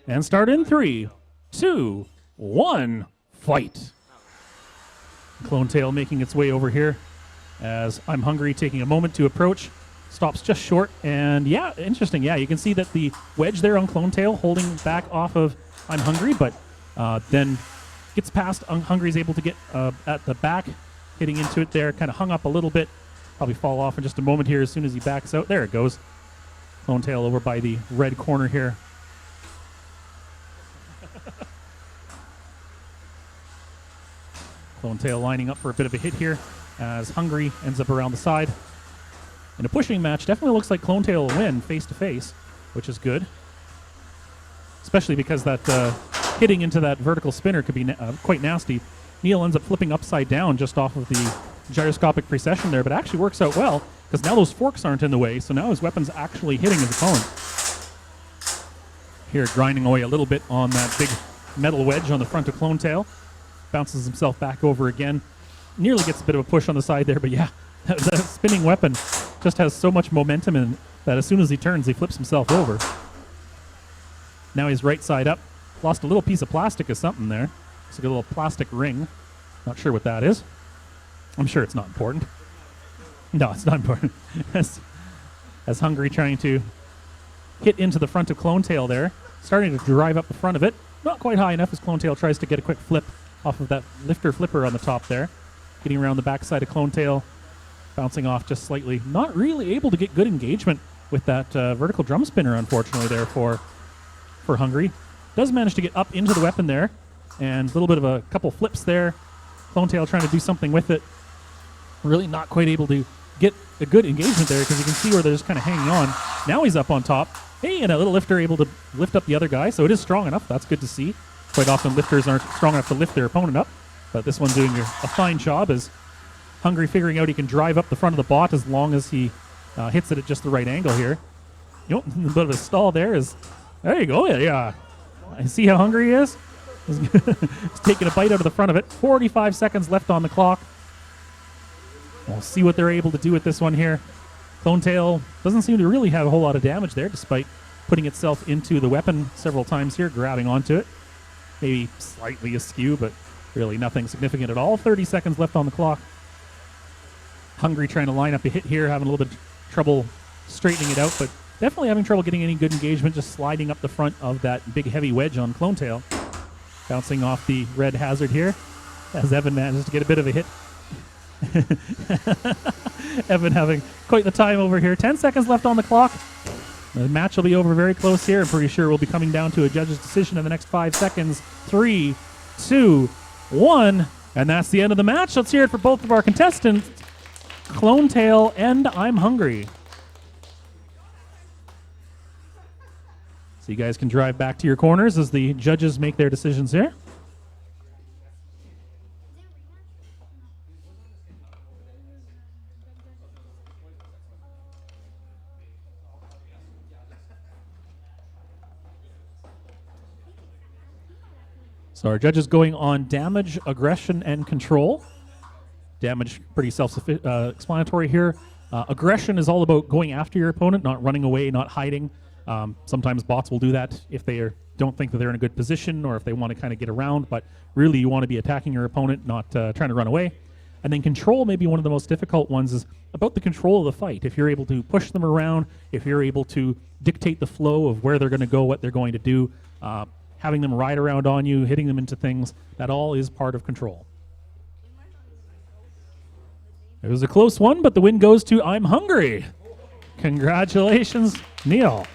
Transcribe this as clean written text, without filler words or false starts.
And start in 3, 2, 1, fight. Clonetail making its way over here as I'm Hungry taking a moment to approach. Stops just short, and yeah, interesting. Yeah, you can see that the wedge there on Clonetail holding back off of I'm Hungry, but then gets past. Hungry's able to get at the back, hitting into it there, kind of hung up a little bit. Probably fall off in just a moment here as soon as he backs out. There it goes. Clonetail over by the red corner here. Clonetail lining up for a bit of a hit here as Hungry ends up around the side. In a pushing match, definitely looks like Clonetail will win face-to-face, which is good. Especially because that hitting into that vertical spinner could be quite nasty. Neil ends up flipping upside down just off of the gyroscopic precession there, but actually works out well because now those forks aren't in the way, so now his weapon's actually hitting his opponent. Here, grinding away a little bit on that big metal wedge on the front of Clonetail. Bounces himself back over again. Nearly gets a bit of a push on the side there, but yeah, that spinning weapon just has so much momentum in that as soon as he turns, he flips himself over. Now he's right side up. Lost a little piece of plastic or something there. It's like a little plastic ring. Not sure what that is. I'm sure it's not important. No, it's not important. as Hungry trying to hit into the front of Clonetail there. Starting to drive up the front of it. Not quite high enough as Clonetail tries to get a quick flip off of that lifter flipper on the top there. Getting around the backside of Clonetail. Bouncing off just slightly. Not really able to get good engagement with that vertical drum spinner, unfortunately, there for Hungry. Does manage to get up into the weapon there. And a little bit of a couple flips there. Clonetail trying to do something with it. Really not quite able to get a good engagement there because you can see where they're just kind of hanging on. Now he's up on top. Hey, and a little lifter able to lift up the other guy. So it is strong enough. That's good to see. Quite often lifters aren't strong enough to lift their opponent up. But this one's doing a fine job as Hungry figuring out he can drive up the front of the bot as long as he hits it at just the right angle here. A bit of a stall there is... There you go. Yeah. I see how hungry he is. He's taking a bite out of the front of it. 45 seconds left on the clock. We'll see what they're able to do with this one here. Clonetail doesn't seem to really have a whole lot of damage there, despite putting itself into the weapon several times here, grabbing onto it. Maybe slightly askew, but really nothing significant at all. 30 seconds left on the clock. Hungry trying to line up a hit here, having a little bit of trouble straightening it out, but definitely having trouble getting any good engagement, just sliding up the front of that big heavy wedge on Clonetail. Bouncing off the red hazard here as Evan manages to get a bit of a hit. Evan having quite the time over here. 10 seconds left on the clock. The match will be over very close here. I'm pretty sure we'll be coming down to a judge's decision in the next 5 seconds. 3, 2, 1. And that's the end of the match. Let's hear it for both of our contestants, Clonetail and I'm Hungry. So you guys can drive back to your corners as the judges make their decisions here. So our judges going on damage, aggression, and control. Damage, pretty self-explanatory here. Aggression is all about going after your opponent, not running away, not hiding. Sometimes bots will do that if they don't think that they're in a good position or if they want to kind of get around, but really you want to be attacking your opponent, not trying to run away. And then control, maybe one of the most difficult ones, is about the control of the fight. If you're able to push them around, if you're able to dictate the flow of where they're going to go, what they're going to do, having them ride around on you, hitting them into things, that all is part of control. It was a close one, but the win goes to I'm Hungry. Congratulations, Neil.